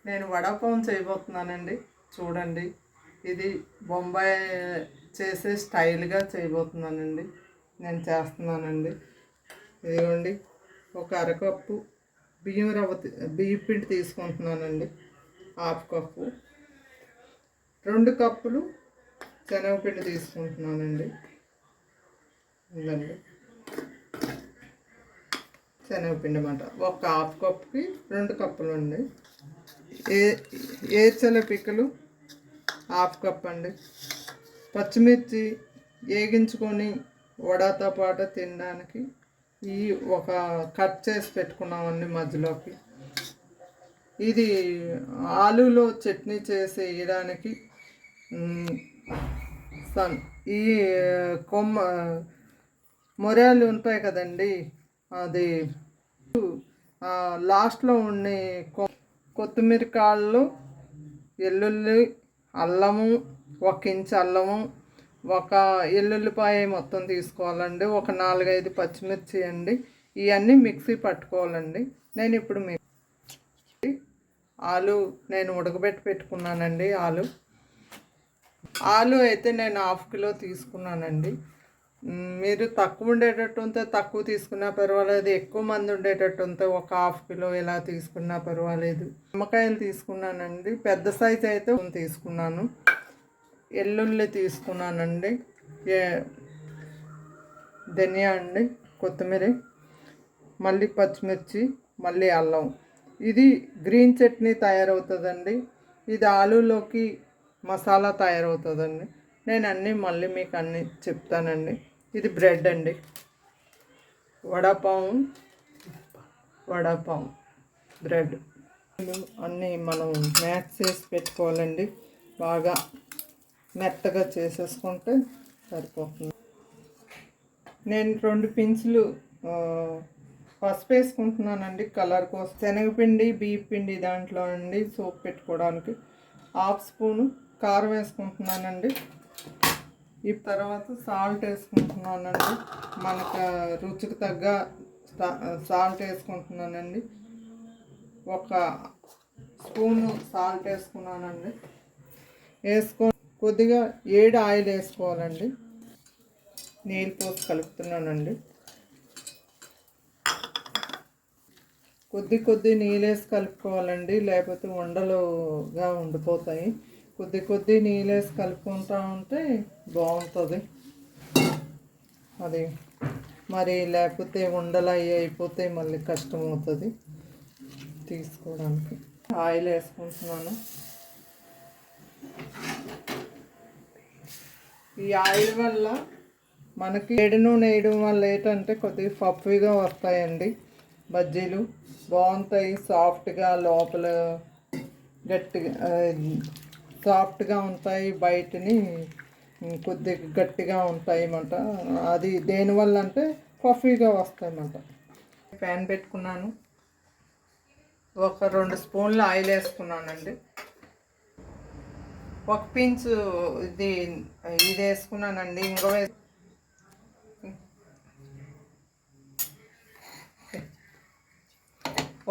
నేను వడపావం చేయబోతున్నానండి. చూడండి, ఇది బొంబాయి చేసే స్టైల్గా చేయబోతున్నానండి. నేను చేస్తున్నానండి. ఇదిగోండి, ఒక అరకప్పు బియ్యం పిండి తీసుకుంటున్నానండి. హాఫ్ కప్పు, 2 కప్పులు శనగపిండి తీసుకుంటున్నానండి. ఇదండి శనగపిండి అన్నమాట. ఒక హాఫ్ కప్కి 2 కప్పులు అండి. ఏర్చల పిక్కలు హాఫ్ కప్ అండి. పచ్చిమిర్చి వేగించుకొని వడతో పాటు తినడానికి ఈ ఒక కట్ చేసి పెట్టుకున్నామండి మధ్యలోకి. ఇది ఆలూలో చట్నీ చేసి వేయడానికి ఈ మొరాలు ఉంటాయి కదండి, అది లాస్ట్లో ఉండే కొత్తిమీర కాళ్ళు, వెల్లుల్లి, అల్లము, 1 ఇంచు అల్లము, ఒక ఎల్లుల్లిపాయ మొత్తం తీసుకోవాలండి. ఒక 4-5 పచ్చిమిర్చి అండి. ఇవన్నీ మిక్సీ పట్టుకోవాలండి. నేను ఇప్పుడు ఆలు నేను ఉడకబెట్టి పెట్టుకున్నానండి. ఆలు అయితే నేను 1/2 కిలో తీసుకున్నానండి. మీరు తక్కువ ఉండేటట్టు ఉంటే తక్కువ తీసుకున్నా పర్వాలేదు, ఎక్కువ మంది ఉండేటట్టు ఉంటే ఒక 1/2 కిలో ఇలా తీసుకున్నా పర్వాలేదు. నిమ్మకాయలు తీసుకున్నానండి. పెద్ద సైజు అయితే తీసుకున్నాను. ఎల్లుల్లి తీసుకున్నానండి. ధనియా అండి, కొత్తిమీర, మళ్ళీ పచ్చిమిర్చి, మళ్ళీ అల్లం. ఇది గ్రీన్ చట్నీ తయారవుతుందండి. ఇది ఆలూలోకి మసాలా తయారవుతుందండి. నేను మళ్ళీ మీకు అన్నీ చెప్తానండి. ఇది బ్రెడ్ అండి, వడపావు బ్రెడ్ అన్నీ మనం మ్యాష్ చేసి పెట్టుకోవాలండి. బాగా మెత్తగా చేసేసుకుంటే సరిపోతుంది. నేను 2 పించులు పసుపు వేసుకుంటున్నానండి కలర్ కోసం. శనగపిండి, బియ్యం పిండి దాంట్లో అండి సోప్ పెట్టుకోవడానికి. 1/2 స్పూను కారం వేసుకుంటున్నానండి. ఈ తర్వాత సాల్ట్ వేసుకుంటున్నానండి. మనకు రుచికి తగ్గ సాల్ట్ వేసుకుంటున్నానండి. 1 స్పూను సాల్ట్ వేసుకున్నానండి. కొద్దిగా ఆయిల్ వేసుకోవాలండి. నీళ్ళు పోసి కలుపుతున్నానండి. కొద్ది నీళ్ళు వేసి కలుపుకోవాలండి, లేకపోతే ఉండలుగా ఉండిపోతాయి. కొద్ది నీళ్ళు వేసి కలుపుకుంటూ ఉంటే బాగుంటుంది. అది మరి లేకపోతే ఉండలు అయిపోతే మళ్ళీ కష్టమవుతుంది తీసుకోవడానికి. ఆయిల్ వేసుకుంటున్నాను. ఈ ఆయిల్ వల్ల మనకి వేడి నూనె వేయడం వల్ల ఏంటంటే కొద్దిగా పఫీగా వస్తాయండి. బజ్జీలు బాగుంటాయి. సాఫ్ట్గా లోపల గట్టిగా సాఫ్ట్గా ఉంటాయి, బయటని కొద్దిగా గట్టిగా ఉంటాయి అన్నమాట. అది దేనివల్ల అంటే పఫీగా వస్తాయి అన్నమాట. ప్యాన్ పెట్టుకున్నాను. ఒక 2 స్పూన్లు ఆయిల్ వేసుకున్నానండి. 1 పించు ఇది వేసుకున్నానండి. ఇంకో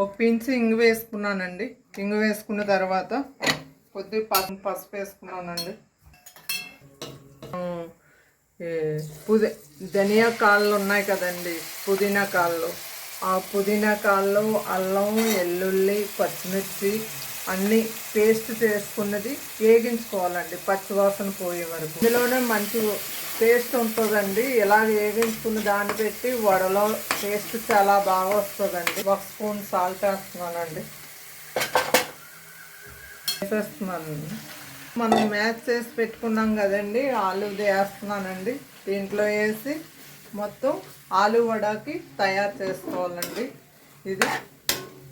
1 పించు ఇంగు వేసుకున్నానండి. ఇంగు వేసుకున్న తర్వాత కొద్దిగా పసుపు వేసుకున్నానండి. ధనియా కాళ్ళు ఉన్నాయి కదండి, పుదీనా కాళ్ళు. ఆ పుదీనా కాళ్ళు, అల్లం, వెల్లుల్లి, పచ్చిమిర్చి అన్నీ పేస్ట్ చేసుకున్నది వేగించుకోవాలండి పచ్చివాసన పోయే వరకు. ఇందులోనే మంచి టేస్ట్ ఉంటుందండి. ఇలా వేగించుకున్న దాన్ని పెట్టి వడలో టేస్ట్ చాలా బాగా వస్తుందండి. 1 స్పూన్ సాల్ట్ వేస్తున్నానండి. మనం మ్యాష్ చేసి పెట్టుకున్నాం కదండి, ఆలూది వేస్తున్నానండి. దీంట్లో వేసి మొత్తం ఆలు వడకి తయారు చేసుకోవాలండి. ఇది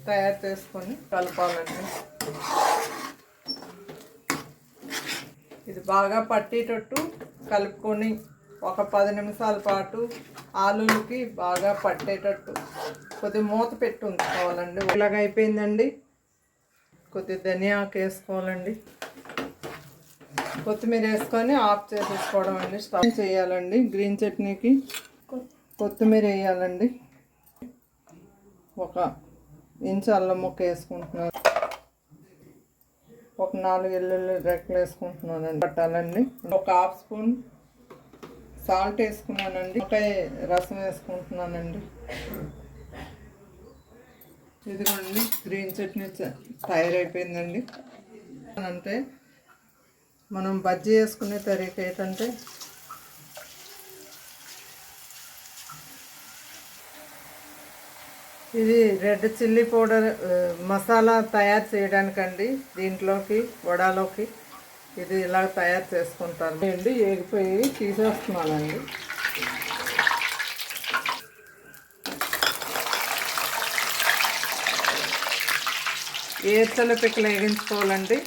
తయారు చేసుకొని కలపాలండి. ఇది బాగా పట్టేటట్టు కలుపుకొని ఒక 10 నిమిషాల పాటు ఆలూలకి బాగా పట్టేటట్టు కొద్దిగా మూత పెట్టి ఉంచుకోవాలండి. ఇలాగ అయిపోయిందండి. కొద్దిగా ధనియాకు వేసుకోవాలండి. కొత్తిమీర వేసుకొని ఆఫ్ చేసేసుకోవడం అండి. స్టవ్ చేయాలండి. గ్రీన్ చట్నీకి కొత్తిమీర వేయాలండి. 1 ఇంచు అల్లం ముక్క వేసుకుంటున్నాను. ఒక 4 వెల్లుల్లి రెక్కలు వేసుకుంటున్నానండి. పట్టాలండి. ఒక హాఫ్ స్పూన్ సాల్ట్ వేసుకున్నానండి. నిమ్మకాయ రసం వేసుకుంటున్నానండి. ఇదిగోండి గ్రీన్ చట్నీ తయారైపోయిందండి. అంటే మనం బజ్జీ వేసుకునే తరీక ఏంటంటే ఇది రెడ్ చిల్లీ పౌడర్ మసాలా తయారు చేయడానికండి. దీంట్లోకి వడాలోకి ఇది ఇలా తయారు చేసుకుంటాను అండి. ఏగిపోయి తీసేస్తున్నానండి. ఏర్చల పిక్కలు వేగించుకోవాలండి.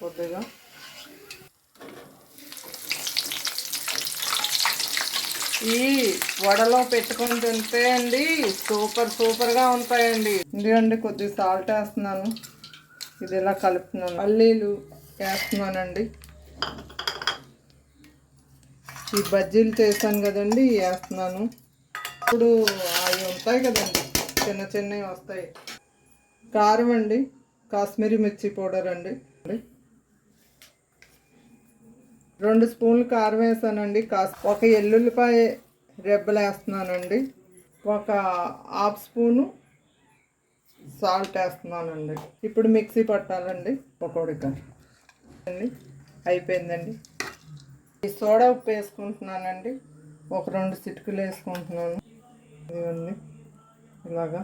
కొద్దిగా ఈ వడలో పెట్టుకొని తింటే అండి సూపర్గా ఉంటాయండి. ఎందుకండి కొద్దిగా సాల్ట్ వేస్తున్నాను. ఇది ఇలా కలుపుతున్నాను. పల్లీలు వేస్తున్నానండి. ఈ బజ్జీలు చేశాను కదండి వేస్తున్నాను. ఇప్పుడు అవి ఉంటాయి కదండి, చిన్నవి వస్తాయి. కారం అండి, కాశ్మీరీ మిర్చి పౌడర్ అండి. 2 స్పూన్లు కారం వేసానండి. ఒక ఎల్లుల్లిపాయ రెబ్బలు వేస్తున్నానండి. ఒక హాఫ్ స్పూను సాల్ట్ వేస్తున్నానండి. ఇప్పుడు మిక్సీ పట్టాలండి పకోడీకి అండి. అయిపోయిందండి. ఈ సోడా ఉప్పు వేసుకుంటున్నానండి. ఒక 2 చిటికలు వేసుకుంటున్నాను. ఇవన్నీ ఇలాగా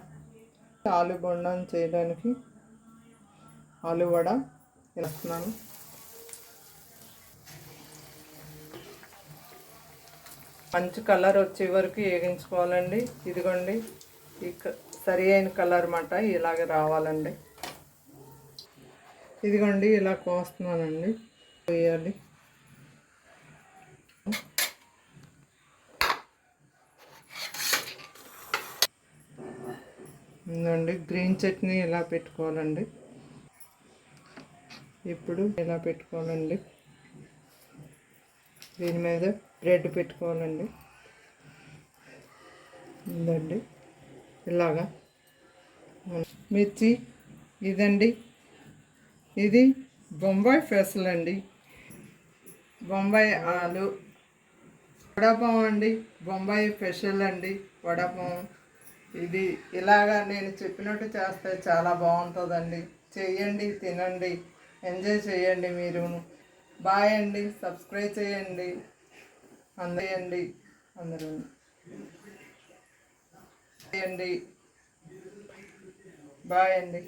ఆలు బొండం చేయడానికి ఆలు వడ వేస్తున్నాను. మంచి కలర్ వచ్చే వరకు వేగించుకోవాలండి. ఇదిగోండి ఈ సరి అయిన కలర్ మాట ఇలాగే రావాలండి. ఇదిగోండి ఇలా కోస్తున్నానండి. వేయాలి. ఇదండి గ్రీన్ చట్నీ ఇలా పెట్టుకోవాలండి. ఇప్పుడు ఇలా పెట్టుకోవాలండి. దీని మీద బ్రెడ్ పెట్టుకోవాలండి. ఇదండి ఇలాగా మిర్చి. ఇదండి ఇది బొంబాయి స్పెషల్ అండి. బొంబాయి ఆలు వడపావు అండి. బొంబాయి స్పెషల్ అండి వడపావు. ఇది ఇలాగా నేను చెప్పినట్టు చేస్తే చాలా బాగుంటుందండి. చేయండి, తినండి, ఎంజాయ్ చేయండి మీరు. బాయ్ అండి. సబ్స్క్రైబ్ చేయండి అందరూ చేయండి. బాయ్ అండి.